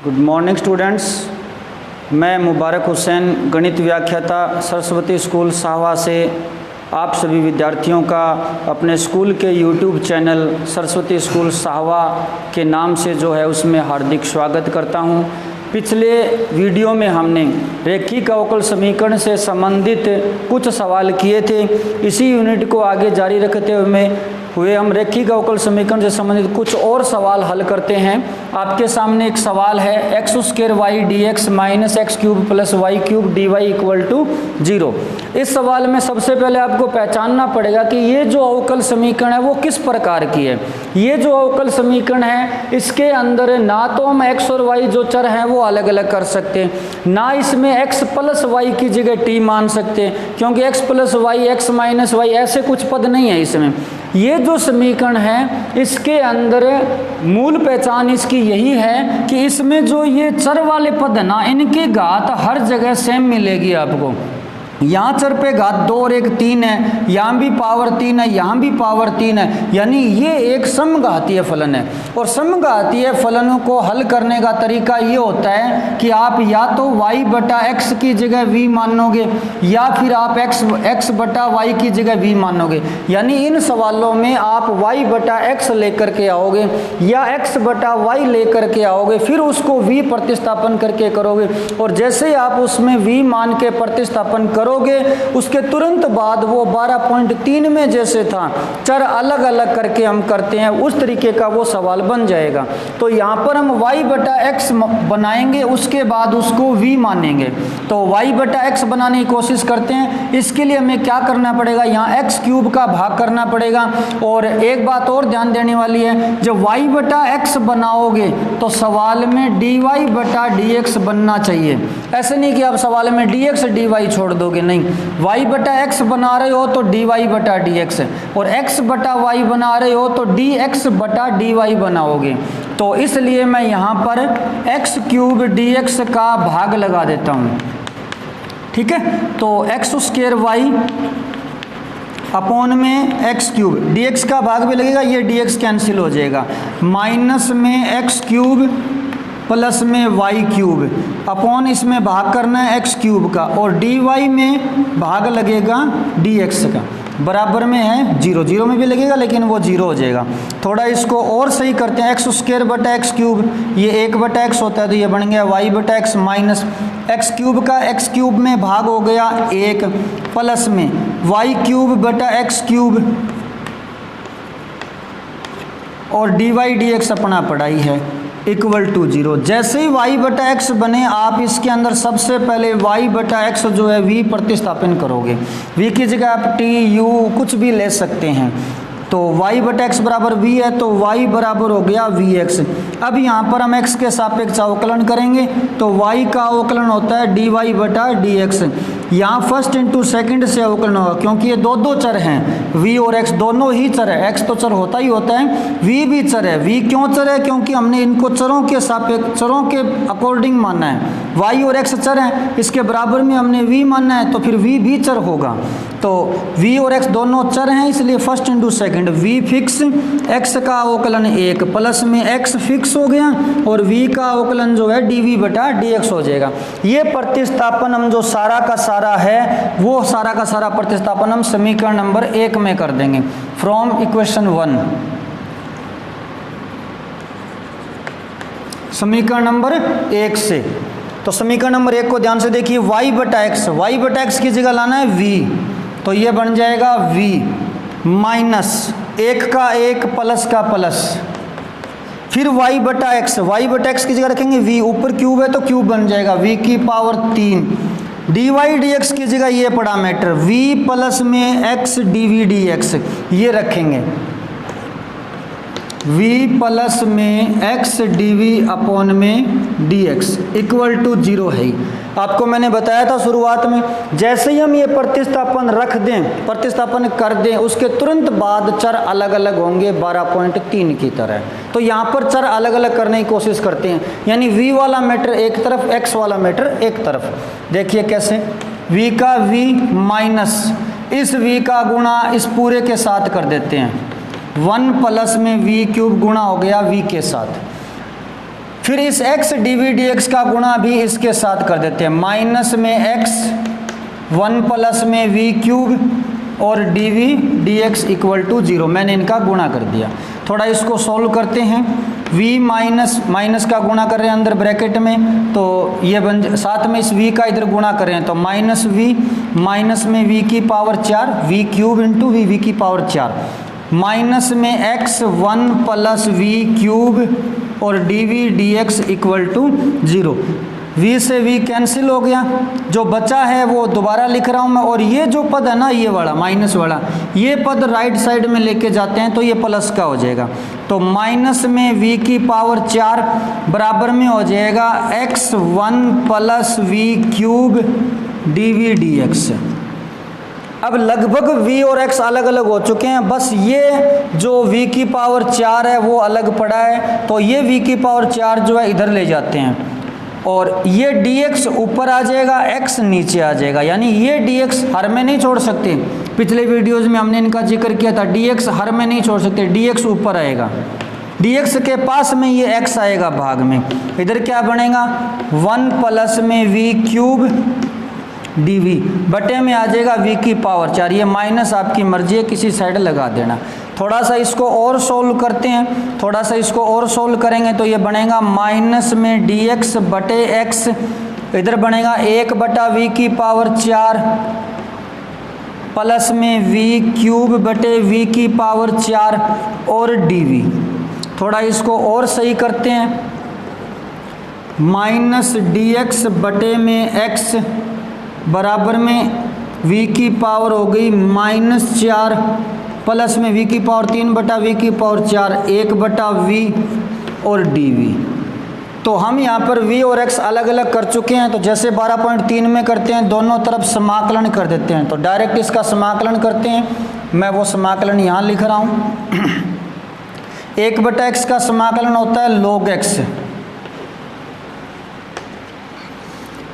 Good morning students, मैं मुबारक हुसैन गणित व्याख्याता सरस्वती स्कूल साहवा से आप सभी विद्यार्थियों का अपने स्कूल के यूट्यूब चैनल सरस्वती स्कूल साहवा के नाम से जो है उसमें हार्दिक स्वागत करता हूं। पिछले वीडियो में हमने रेखीय अवकल समीकरण से संबंधित कुछ सवाल किए थे। इसी यूनिट को आगे जारी रखते हुए हम रेखीय अवकल समीकरण से संबंधित कुछ और सवाल हल करते हैं। आपके सामने एक सवाल है x square y d x minus x cube plus y cube d y equal to 0। इस सवाल में सबसे पहले आपको पहचानना पड़ेगा कि ये जो अवकल समीकरण है वो किस प्रकार की है। ये जो अवकल समीकरण है इसके अंदर ना तो हम एक्स और वाई जो चर हैं वो अलग अलग कर सकते हैं, ना इसमें एक्स प्लस वाई की जगह टी मान सकते हैं, क्योंकि x plus y x minus y ऐसे कुछ पद नहीं है इसमें। ये जो समीकरण है इसके अंदर मूल पहचान इसकी यही है कि इसमें जो ये चर वाले पद है ना, इनकी घात हर जगह सेम मिलेगी आपको। यहाँ चर पे घात 2 और 1 3 है, यहाँ भी पावर 3 है, यहाँ भी पावर 3 है, यानी ये एक समघातीय फलन है। और समघातीय फलनों को हल करने का तरीका ये होता है कि आप या तो y बटा x की जगह v मानोगे या फिर आप x बटा y की जगह v मानोगे। यानी इन सवालों में आप y बटा x लेकर के आओगे या x बटा y लेकर के आओगे, फिर उसको v प्रतिस्थापन करके करोगे। और जैसे ही आप उसमें v मान के प्रतिस्थापन करोगे उसके तुरंत बाद वो 12.3 में जैसे था चर अलग अलग करके हम करते हैं उस तरीके का वो सवाल बन जाएगा। तो यहाँ पर हम y बटा x बनाएंगे, उसके बाद उसको v मानेंगे। तो y बटा x बनाने की कोशिश करते हैं। इसके लिए हमें क्या करना पड़ेगा, यहाँ x क्यूब का भाग करना पड़ेगा। और एक बात और ध्यान देने वाली है, जब y बटा x बनाओगे तो सवाल में dy बटा dx बनना चाहिए। ऐसे नहीं कि आप सवाल में dx dy छोड़ दोगे, नहीं। y बटा x बना रहे हो तो dy बटा dx है, और x बटा y बना रहे हो तो dx बटा dy बनाओगे। तो इसलिए मैं यहाँ पर x क्यूब dx का भाग लगा देता हूँ, ठीक है। तो एक्स स्क्वायर वाई अपॉन में एक्स क्यूब, dx का भाग भी लगेगा, ये dx कैंसिल हो जाएगा, माइनस में एक्स क्यूब प्लस में वाई क्यूब अपॉन इसमें भाग करना है एक्स क्यूब का, और dy में भाग लगेगा dx का, बराबर में है 0। 0 में भी लगेगा लेकिन वो 0 हो जाएगा। थोड़ा इसको और सही करते हैं, एक्स स्क्वायर बटा एक्स क्यूब, ये 1 बटा एक्स होता है तो ये बन गया y बटा एक्स माइनस एक्स क्यूब का एक्स क्यूब में भाग हो गया 1 प्लस में वाई क्यूब बटा एक्स क्यूब, और dy dx अपना पढ़ाई है इक्वल टू 0। जैसे ही y बटा एक्स बने आप इसके अंदर सबसे पहले y बटा एक्स जो है v प्रतिस्थापन करोगे। v की जगह आप t u कुछ भी ले सकते हैं। तो y बटा एक्स बराबर v है तो y बराबर हो गया vx। अब यहाँ पर हम x के सापेक्ष अवकलन करेंगे तो y का अवकलन होता है dy बटा dx। यहाँ फर्स्ट इंटू सेकंड से अवकलन होगा, क्योंकि ये दो चर हैं, v और x दोनों ही चर है। x तो चर होता ही होता है, v भी चर है। v क्यों चर है, क्योंकि हमने इनको चरों के सापेक्ष चरों के अकॉर्डिंग मानना है। y और x चर हैं, इसके बराबर में हमने v मानना है तो फिर v भी चर होगा। तो v और x दोनों चर हैं, इसलिए first into second v fix, x का अवकलन 1 प्लस में x फिक्स हो गया, और v का अवकलन जो है dv बटा dx हो जाएगा। ये प्रतिस्थापन हम जो सारा का सारा है वो सारा का सारा प्रतिस्थापन हम समीकरण नंबर 1 में कर देंगे फ्रॉम इक्वेशन 1। समीकरण नंबर 1 से, तो समीकरण नंबर 1 को ध्यान से देखिए, y बटा x की जगह लाना है v, तो ये बन जाएगा v माइनस 1 का 1 प्लस का प्लस, फिर y बटा x की जगह रखेंगे v, ऊपर क्यूब है तो क्यूब बन जाएगा v की पावर 3, dy dx की जगह ये पड़ा मैटर v प्लस में x dv dx, ये रखेंगे v प्लस में x dv अपॉन में dx इक्वल टू 0 है। आपको मैंने बताया था शुरुआत में, जैसे ही हम ये प्रतिस्थापन रख दें, प्रतिस्थापन कर दें, उसके तुरंत बाद चर अलग अलग होंगे 12.3 की तरह। तो यहाँ पर चर अलग अलग करने की कोशिश करते हैं, यानी v वाला मैटर एक तरफ, x वाला मैटर एक तरफ। देखिए कैसे, v का v माइनस इस v का गुणा इस पूरे के साथ कर देते हैं, 1 प्लस में v क्यूब गुणा हो गया v के साथ, फिर इस x dv dx का गुणा भी इसके साथ कर देते हैं, माइनस में x 1 प्लस में v क्यूब और dv dx इक्वल टू 0। मैंने इनका गुणा कर दिया। थोड़ा इसको सॉल्व करते हैं। v माइनस का गुणा कर रहे हैं अंदर ब्रैकेट में, तो ये साथ में इस v का इधर गुणा कर रहे हैं, तो माइनस में v की power 4, v cube into v की पावर 4, माइनस में x 1 प्लस v क्यूब और dv dx equal to 0। v से v कैंसिल हो गया, जो बचा है वो दोबारा लिख रहा हूँ मैं। और ये जो पद है ना, ये वाला माइनस वाला, ये पद राइट साइड में लेके जाते हैं तो ये प्लस का हो जाएगा। तो माइनस में v की पावर 4 बराबर में हो जाएगा x 1 plus v cube dv dx। अब लगभग v और x अलग अलग हो चुके हैं, बस ये जो v की पावर 4 है वो अलग पड़ा है, तो ये v की पावर 4 जो है इधर ले जाते हैं और ये dx ऊपर आ जाएगा, x नीचे आ जाएगा। यानी ये dx हर में नहीं छोड़ सकते, पिछले वीडियोज़ में हमने इनका जिक्र किया था, dx हर में नहीं छोड़ सकते, dx ऊपर आएगा, dx के पास में ये x आएगा भाग में, इधर क्या बनेगा 1 प्लस में v क्यूब dv बटे में आ जाएगा v की पावर 4। ये माइनस आपकी मर्जी है, किसी साइड लगा देना। थोड़ा सा इसको और सोल्व करते हैं, थोड़ा सा इसको और सोल्व करेंगे तो ये बनेगा माइनस में dx बटे x, इधर बनेगा 1 बटा v की पावर 4 प्लस में v क्यूब बटे v की पावर 4 और dv। थोड़ा इसको और सही करते हैं, माइनस dx बटे में x बराबर में v की पावर हो गई -4 प्लस में v की पावर 3 बटा v की पावर 4 1 बटा v और dv। तो हम यहाँ पर v और x अलग अलग कर चुके हैं, तो जैसे 12.3 में करते हैं दोनों तरफ समाकलन कर देते हैं, तो डायरेक्ट इसका समाकलन करते हैं। मैं वो समाकलन यहाँ लिख रहा हूँ। 1 बटा x का समाकलन होता है log x,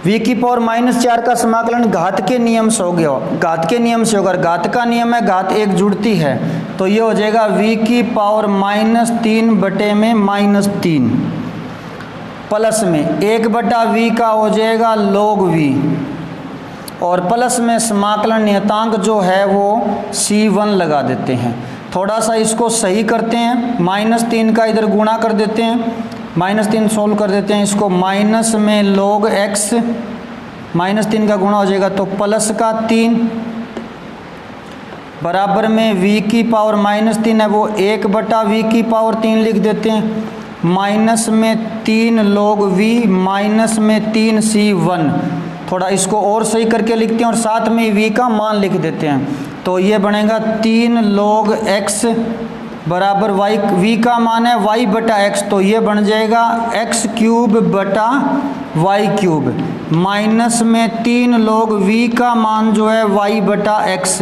v की पावर -4 का समाकलन घात के नियम से हो गया, घात के नियम से होगा, घात का नियम है घात एक जुड़ती है, तो ये हो जाएगा v की पावर -3 बटे में -3 प्लस में 1 बटा v का हो जाएगा log v और प्लस में समाकलन नियतांक जो है वो c1 लगा देते हैं। थोड़ा सा इसको सही करते हैं, -3 का इधर गुणा कर देते हैं, -3 सोल्व कर देते हैं इसको, माइनस में log x -3 का गुणा हो जाएगा तो प्लस का 3 बराबर में v की पावर -3 है वो 1 बटा v की पावर 3 लिख देते हैं, माइनस में 3 log v माइनस में 3 c1। थोड़ा इसको और सही करके लिखते हैं और साथ में v का मान लिख देते हैं, तो ये बनेगा 3 log x बराबर y, v का मान है y बटा x, तो ये बन जाएगा x क्यूब बटा y क्यूब माइनस में 3 log v का मान जो है y बटा x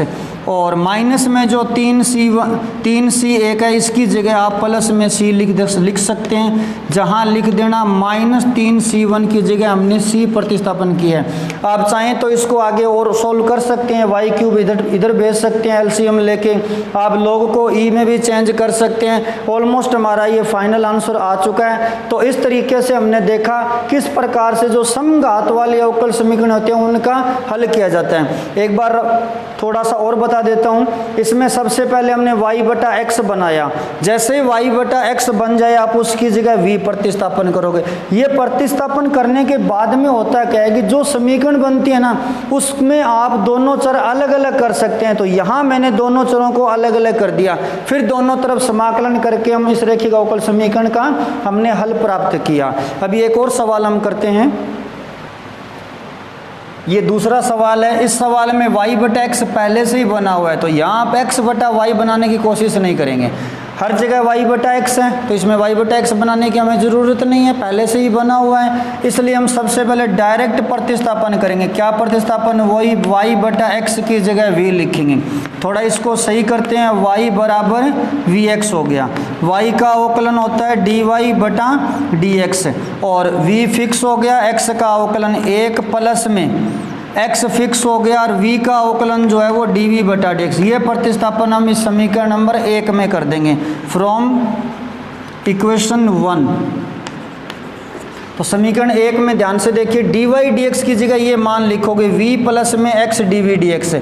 और माइनस में जो 3c1 है इसकी जगह आप प्लस में c लिख सकते हैं। जहां लिख देना -3c1 की जगह हमने c प्रतिस्थापन किया है। आप चाहें तो इसको आगे और सोल्व कर सकते हैं, y क्यूब इधर भेज सकते हैं एलसीएम लेके, आप लोग को e में भी चेंज कर सकते हैं। ऑलमोस्ट हमारा ये फाइनल आंसर आ चुका है। तो इस तरीके से हमने देखा किस प्रकार से जो समघात वाले अवकल समीकरण होते हैं उनका हल किया जाता है। एक बार थोड़ा सा और बता देता हूँ, इसमें सबसे पहले हमने y बटा x बनाया, जैसे ही y बटा x बन जाए आप उसकी जगह v प्रतिस्थापन करोगे। ये प्रतिस्थापन करने के बाद में होता क्या है कि जो समीकरण बनती है ना उसमें आप दोनों चर अलग अलग कर सकते हैं। तो यहाँ मैंने दोनों चरों को अलग अलग कर दिया, फिर दोनों तरफ समाकलन करके हम इस रेखीय अवकल समीकरण का हमने हल प्राप्त किया। अभी एक और सवाल हम करते हैं, ये दूसरा सवाल है। इस सवाल में y बटा x पहले से ही बना हुआ है, तो यहाँ आप x बटा y बनाने की कोशिश नहीं करेंगे। हर जगह y बटा x है, तो इसमें y बटा x बनाने की हमें ज़रूरत नहीं है, पहले से ही बना हुआ है। इसलिए हम सबसे पहले डायरेक्ट प्रतिस्थापन करेंगे। क्या प्रतिस्थापन? वही y बटा x की जगह v लिखेंगे। थोड़ा इसको सही करते हैं, y बराबर vx हो गया। y का अवकलन होता है dy बटा dx और v फिक्स हो गया, x का अवकलन 1 प्लस में x फिक्स हो गया और v का अवकलन जो है वो dv बटा dx। ये प्रतिस्थापन हम इस समीकरण नंबर 1 में कर देंगे फ्रॉम इक्वेशन 1। तो समीकरण 1 में ध्यान से देखिए, डी वाई डी एक्स की जगह ये मान लिखोगे v प्लस में x d v d x,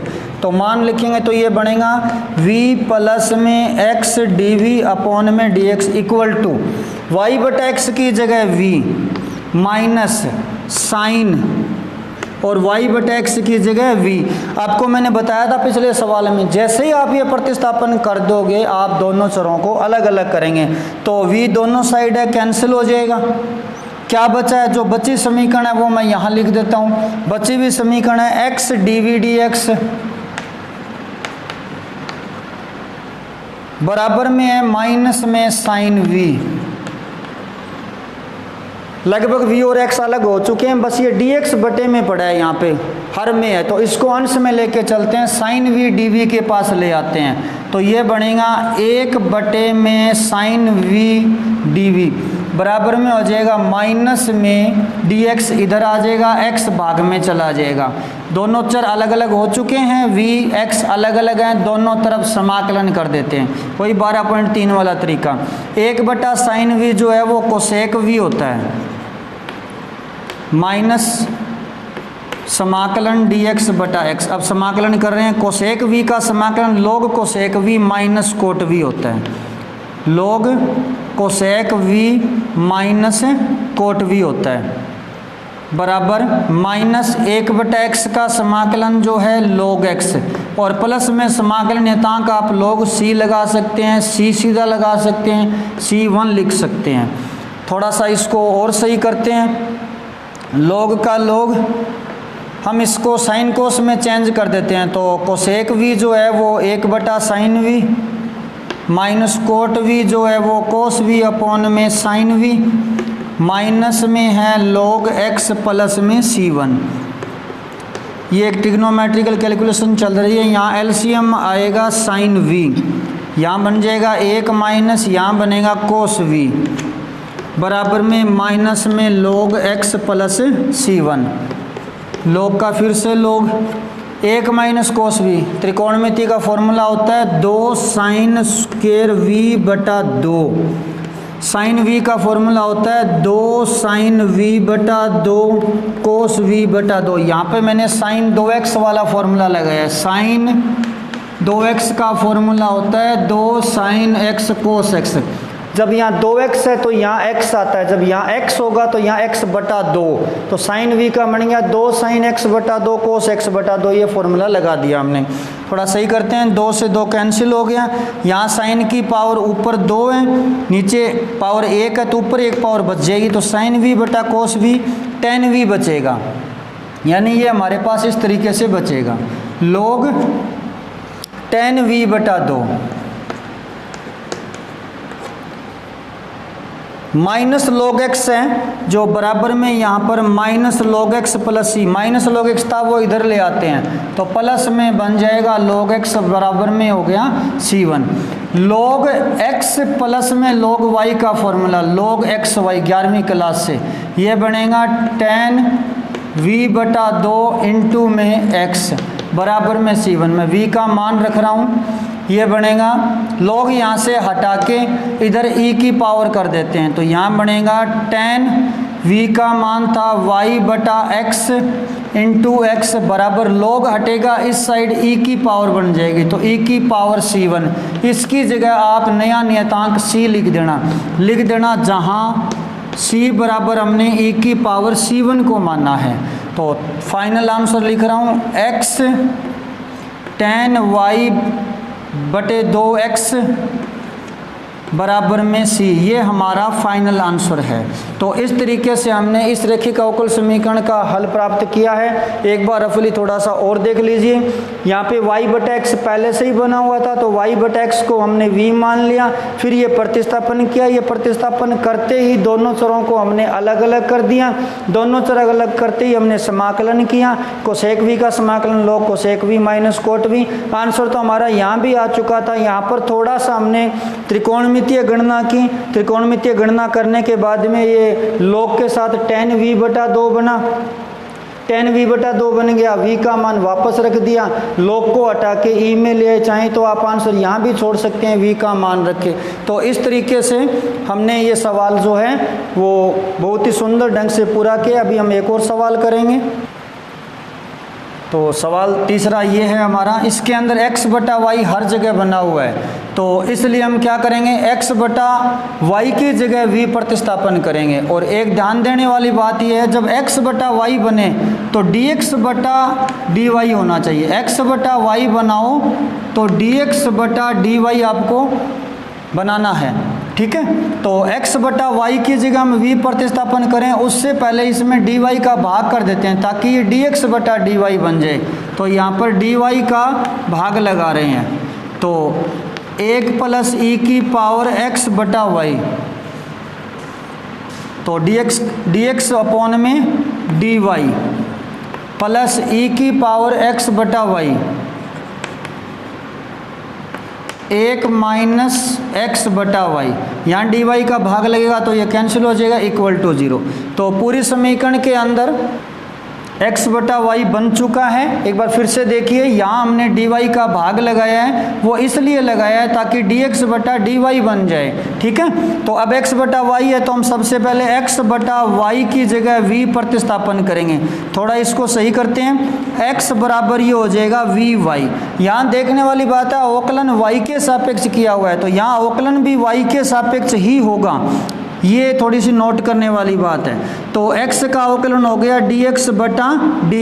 तो मान लिखेंगे तो ये बनेगा v प्लस में x डी वी अपॉन में d x equal to y बटा एक्स की जगह v माइनस साइन और y बटा एक्स की जगह v। आपको मैंने बताया था पिछले सवाल में, जैसे ही आप ये प्रतिस्थापन कर दोगे आप दोनों चरों को अलग अलग करेंगे तो v दोनों साइड है कैंसिल हो जाएगा। क्या बचा है, जो बची समीकरण है वो मैं यहाँ लिख देता हूँ। बची हुई समीकरण है x d v d x बराबर में है माइनस में साइन v। लगभग v और x अलग हो चुके हैं, बस ये dx बटे में पड़ा है, यहाँ पे हर में है, तो इसको अंश में लेके चलते हैं, साइन v dv के पास ले आते हैं तो ये बनेगा 1 बटे में साइन v dv बराबर में हो जाएगा माइनस में dx इधर आ जाएगा, x भाग में चला जाएगा। दोनों चर अलग अलग हो चुके हैं, v x अलग अलग हैं, दोनों तरफ समाकलन कर देते हैं। वही 12.3 वाला तरीका। 1 बटा साइन v जो है वो कोसेक v होता है माइनस समाकलन dx बटा x। अब समाकलन कर रहे हैं, कोसेक v का समाकलन log cosec v minus cot v होता है। log cosec v minus cot v होता है बराबर माइनस 1 बटा x का समाकलन जो है log x और प्लस में समाकलन नियतांक आप log c लगा सकते हैं, c सीधा लगा सकते हैं, c1 लिख सकते हैं। थोड़ा सा इसको और सही करते हैं, log का log हम इसको साइन कोस में चेंज कर देते हैं, तो कोसेक v जो है वो 1 बटा sine v minus cot v जो है वो कोस v अपॉन में साइन v माइनस में है log x प्लस में c1। ये एक ट्रिग्नोमेट्रिकल कैलकुलेशन चल रही है। यहाँ एलसीएम आएगा साइन v, यहाँ बन जाएगा 1 माइनस यहाँ बनेगा कोस v बराबर में माइनस में log x plus c1। log का फिर से log 1 माइनस कोस v, त्रिकोणमिति का फॉर्मूला होता है 2 साइन स्क्वायर v बटा 2। साइन v का फॉर्मूला होता है 2 साइन v बटा 2 कोस v बटा 2। यहाँ पे मैंने साइन 2x वाला फॉर्मूला लगाया है। साइन 2x का फॉर्मूला होता है 2 साइन x कोस x। जब यहाँ 2x है तो यहाँ x आता है, जब यहाँ x होगा तो यहाँ x बटा 2, तो साइन v का बन गया 2 साइन x बटा 2 कोस x बटा 2। ये फॉर्मूला लगा दिया हमने। थोड़ा सही करते हैं, 2 से 2 कैंसिल हो गया। यहाँ साइन की पावर ऊपर 2 है, नीचे पावर 1 है, तो ऊपर 1 पावर बच जाएगी, तो साइन v बटा कोस v टेन v बचेगा। यानी ये हमारे पास इस तरीके से बचेगा, log टेन v बटा 2 माइनस log x है जो बराबर में यहाँ पर minus log x plus c। Minus log x था वो इधर ले आते हैं तो प्लस में बन जाएगा log x बराबर में हो गया c1। log x प्लस में log y का फॉर्मूला log x y 11वीं क्लास से, ये बनेगा टेन v बटा 2 इंटू में x बराबर में c1। मैं v का मान रख रहा हूँ, ये बनेगा log यहाँ से हटा के इधर e की पावर कर देते हैं, तो यहाँ बनेगा टेन v का मान था y बटा x इंटू एक्स बराबर log हटेगा इस साइड e की पावर बन जाएगी, तो e की पावर c1। इसकी जगह आप नया नियतांक c लिख देना जहाँ c बराबर हमने e की पावर c1 को माना है। तो फाइनल आंसर लिख रहा हूँ x टेन y बटे 2x बराबर में c, ये हमारा फाइनल आंसर है। तो इस तरीके से हमने इस रेखिक अवकल समीकरण का हल प्राप्त किया है। एक बार रफली थोड़ा सा और देख लीजिए, यहाँ पे y बटा x पहले से ही बना हुआ था, तो y बटा x को हमने v मान लिया, फिर ये प्रतिस्थापन किया। ये प्रतिस्थापन करते ही दोनों चरों को हमने अलग अलग कर दिया। दोनों चर अलग अलग करते ही हमने समाकलन किया, कोसेक v का समाकलन log cosec v minus cot v। Answer तो हमारा यहाँ भी आ चुका था। यहाँ पर थोड़ा सा हमने त्रिकोणमितीय गणना की। त्रिकोणमितीय गणना करने के बाद में ये log के साथ टेन v बटा 2 बना, 10v/2 बन गया, v का मान वापस रख दिया, log को हटा के e में ले, चाहें तो आप आंसर यहाँ भी छोड़ सकते हैं, v का मान रखें। तो इस तरीके से हमने ये सवाल जो है वो बहुत ही सुंदर ढंग से पूरा किया। अभी हम एक और सवाल करेंगे। तो सवाल तीसरा ये है हमारा, इसके अंदर x/y हर जगह बना हुआ है, तो इसलिए हम क्या करेंगे, x/y की जगह v प्रतिस्थापन करेंगे। और एक ध्यान देने वाली बात यह है, जब x/y बने तो dx/dy होना चाहिए। x/y बनाओ तो dx/dy आपको बनाना है, ठीक है। तो x/y की जगह हम v प्रतिस्थापन करें, उससे पहले इसमें dy का भाग कर देते हैं ताकि ये dx/dy बन जाए। तो यहाँ पर dy का भाग लगा रहे हैं, तो 1 + e⁻x/y, तो dx/dy प्लस e⁻x/y 1 - x/y, यहाँ dy का भाग लगेगा तो ये कैंसिल हो जाएगा, = 0। तो पूरी समीकरण के अंदर x/y बन चुका है। एक बार फिर से देखिए, यहाँ हमने dy का भाग लगाया है, वो इसलिए लगाया है ताकि dx/dy बन जाए, ठीक है। तो अब x/y है तो हम सबसे पहले x/y की जगह v प्रतिस्थापन करेंगे। थोड़ा इसको सही करते हैं, x बराबर ये हो जाएगा vy। यहाँ देखने वाली बात है, अवकलन y के सापेक्ष किया हुआ है, तो यहाँ अवकलन भी y के सापेक्ष ही होगा, ये थोड़ी सी नोट करने वाली बात है। तो x का अवकलन हो गया dx/dy,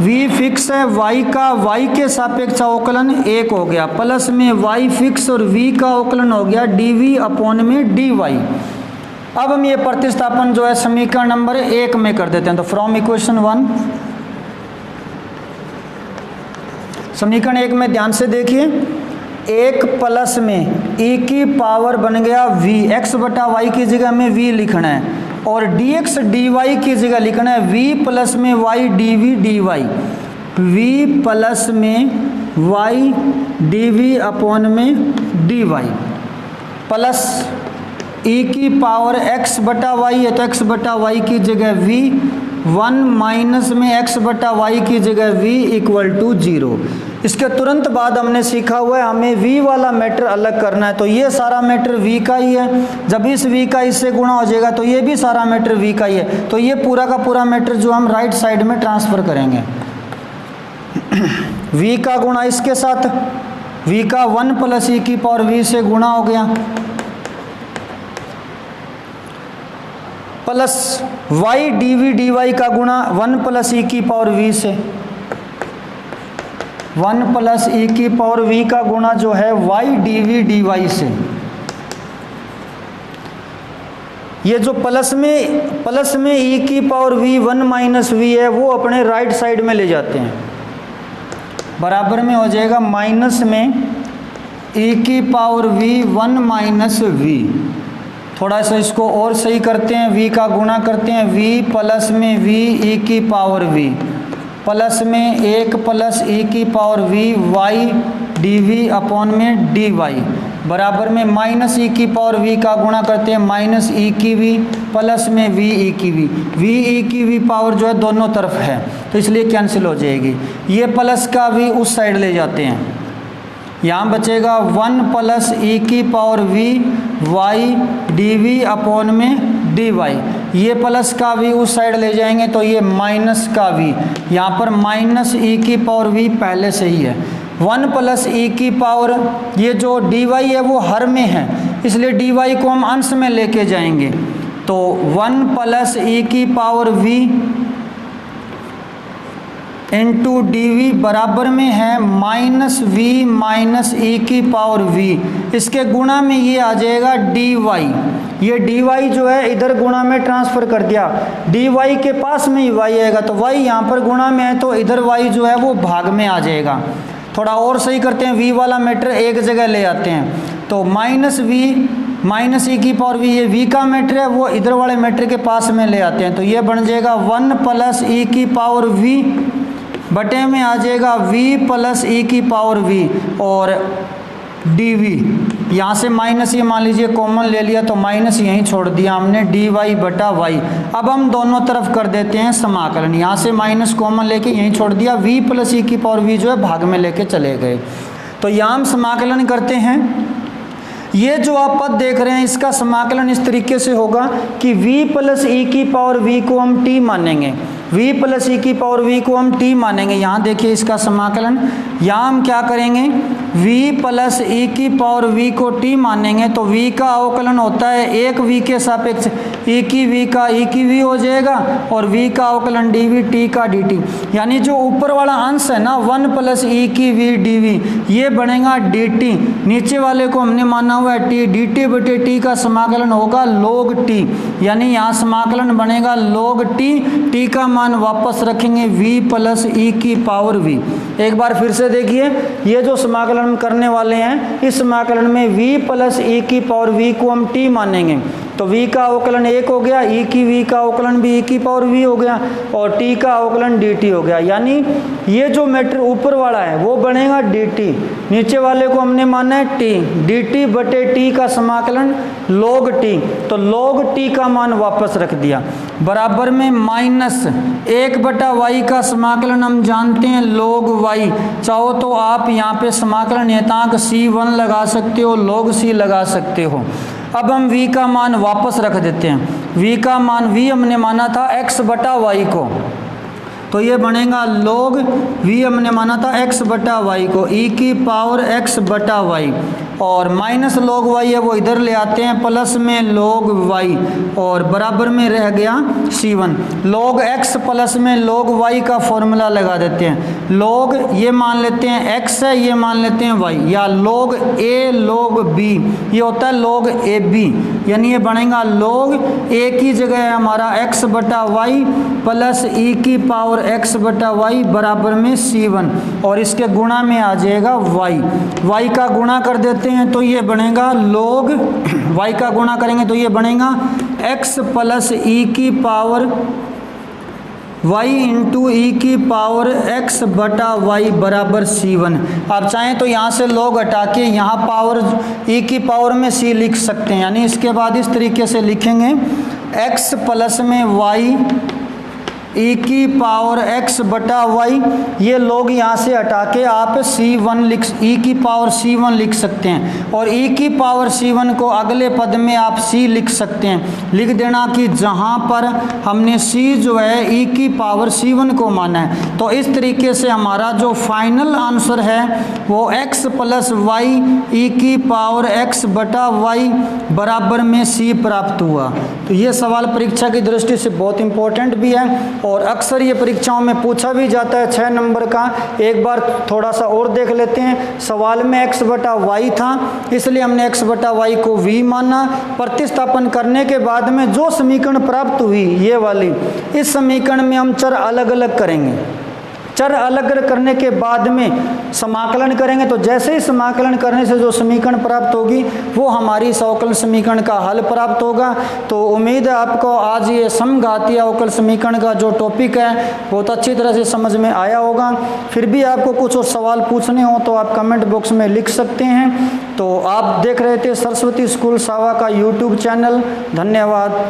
v फिक्स है, y का y के सापेक्ष अवकलन 1 हो गया, प्लस में y फिक्स और v का अवकलन हो गया dv/dy। अब हम ये प्रतिस्थापन जो है समीकरण नंबर 1 में कर देते हैं। तो फ्रॉम इक्वेशन 1, समीकरण 1 में ध्यान से देखिए, 1 प्लस में e की पावर बन गया v, x/y की जगह में v लिखना है, और dx/dy की जगह लिखना है v प्लस में y dv/dy, v प्लस में y dv/dy प्लस e की पावर x/y है, तो x/y की जगह v, 1 माइनस में x/y की जगह v = 0। इसके तुरंत बाद हमने सीखा हुआ है, हमें v वाला मैटर अलग करना है, तो ये सारा मैटर v का ही है। जब इस v का इससे गुणा हो जाएगा तो ये भी सारा मैटर v का ही है, तो ये पूरा का पूरा मैटर जो हम राइट साइड में ट्रांसफ़र करेंगे। v का गुणा इसके साथ, v का 1 + e⁻v से गुणा हो गया, प्लस y dv/dy का गुणा 1 + e⁻v से, 1 + e⁻v का गुणा जो है y dv/dy से। ये जो प्लस में e⁻v 1 - v है वो अपने राइट साइड में ले जाते हैं, बराबर में हो जाएगा माइनस में e⁻v 1 - v। थोड़ा सा इसको और सही करते हैं, v का गुणा करते हैं, v प्लस में v e⁻v प्लस में 1 + e⁻v y dv/dy बराबर में माइनस e⁻v का गुणा करते हैं, माइनस e⁻v प्लस में v e⁻v पावर जो है दोनों तरफ है, तो इसलिए कैंसिल हो जाएगी। ये प्लस का v उस साइड ले जाते हैं, यहाँ बचेगा 1 + e⁻v y dv/dy। ये प्लस का v उस साइड ले जाएंगे तो ये माइनस का v, यहाँ पर माइनस e⁻v पहले से ही है। 1 + e⁻, ये जो dy है वो हर में है, इसलिए dy को हम अंश में लेके जाएंगे, तो 1 + e⁻v इंटू dv बराबर में है -v - e⁻v, इसके गुणा में ये आ जाएगा dy। ये dy जो है इधर गुणा में ट्रांसफ़र कर दिया, dy के पास में ही y आएगा, तो y यहाँ पर गुणा में है तो इधर y जो है वो भाग में आ जाएगा। थोड़ा और सही करते हैं, v वाला मैटर एक जगह ले आते हैं, तो -v - e⁻v ये v का मैटर है, वो इधर वाले मैटर के पास में ले आते हैं, तो ये बन जाएगा 1 + e⁻v बटे में आ जाएगा v + e⁻v और dv, यहाँ से माइनस ये मान लीजिए कॉमन ले लिया तो माइनस यहीं छोड़ दिया हमने dy बटा वाई। अब हम दोनों तरफ कर देते हैं समाकलन, यहाँ से माइनस कॉमन लेके यहीं छोड़ दिया, v प्लस ई की पावर v जो है भाग में लेके चले गए। तो यहाँ हम समाकलन करते हैं। ये जो आप पद देख रहे हैं इसका समाकलन इस तरीके से होगा कि v प्लस ई की पावर v को हम t मानेंगे, v प्लस ई की पावर v को हम t मानेंगे। यहाँ देखिए इसका समाकलन, यहाँ हम क्या करेंगे, v प्लस ई की पावर v को t मानेंगे तो v का अवकलन होता है एक v के सापेक्ष e की v का e की v हो जाएगा और v का अवकलन dv t का dt, यानी जो ऊपर वाला अंश है ना 1 प्लस e की v dv ये बनेगा dt, नीचे वाले को हमने माना हुआ है t, dt बटे t का समाकलन होगा log t, यानी यहाँ समाकलन बनेगा log t, t का मान वापस रखेंगे v प्लस ई की पावर v। एक बार फिर से देखिए, ये जो समाकलन हम करने वाले हैं इस समाकलन में v प्लस ई की पावर v को हम t मानेंगे तो v का अवकलन 1 हो गया, e की v का अवकलन भी e की पावर v हो गया और t का अवकलन dt हो गया, यानी ये जो मैटर ऊपर वाला है वो बनेगा dt, नीचे वाले को हमने माना है t, dt बटे t का समाकलन log t, तो log t का मान वापस रख दिया बराबर में माइनस 1 बटा वाई का समाकलन हम जानते हैं log y। चाहो तो आप यहाँ पे समाकलन नियतांक c1 लगा सकते हो, log c लगा सकते हो। अब हम v का मान वापस रख देते हैं, v का मान v हमने माना था x बटा y को, तो ये बनेगा log v हमने माना था x बटा y को e की पावर x बटा y और माइनस log y है वो इधर ले आते हैं प्लस में log y और बराबर में रह गया c1। log x प्लस में log y का फॉर्मूला लगा देते हैं, log ये मान लेते हैं x है, ये मान लेते हैं y, या log a log b ये होता है log ab, यानी ये बनेगा log a की जगह है हमारा x बटा y प्लस e की पावर x बटा y बराबर में c1 और इसके गुणा में आ जाएगा y का गुणा कर देते हैं तो ये बनेगा log y का गुणा करेंगे तो ये बनेगा x प्लस e की पावर y इंटू ई की पावर x बटा y बराबर c1। आप चाहें तो यहाँ से log हटा के यहाँ पावर e की पावर में c लिख सकते हैं, यानी इसके बाद इस तरीके से लिखेंगे x प्लस में y e की पावर x बटा y, ये लोग यहाँ से हटा के आप c1 लिख e की पावर c1 लिख सकते हैं और e की पावर c1 को अगले पद में आप c लिख सकते हैं, लिख देना कि जहाँ पर हमने c जो है e की पावर c1 को माना है। तो इस तरीके से हमारा जो फाइनल आंसर है वो x प्लस वाई e की पावर x बटा y बराबर में c प्राप्त हुआ। तो ये सवाल परीक्षा की दृष्टि से बहुत इंपॉर्टेंट भी है और अक्सर ये परीक्षाओं में पूछा भी जाता है 6 नंबर का। एक बार थोड़ा सा और देख लेते हैं, सवाल में x बटा वाई था इसलिए हमने x बटा वाई को v माना, प्रतिस्थापन करने के बाद में जो समीकरण प्राप्त हुई ये वाली, इस समीकरण में हम चर अलग अलग करेंगे, चर अलग अलग करने के बाद में समाकलन करेंगे तो जैसे ही समाकलन करने से जो समीकरण प्राप्त होगी वो हमारी इस अवकल समीकरण का हल प्राप्त होगा। तो उम्मीद है आपको आज ये समघातीय अवकल समीकरण का जो टॉपिक है बहुत अच्छी तरह से समझ में आया होगा। फिर भी आपको कुछ और सवाल पूछने हो तो आप कमेंट बॉक्स में लिख सकते हैं। तो आप देख रहे थे सरस्वती स्कूल सावा का यूट्यूब चैनल। धन्यवाद।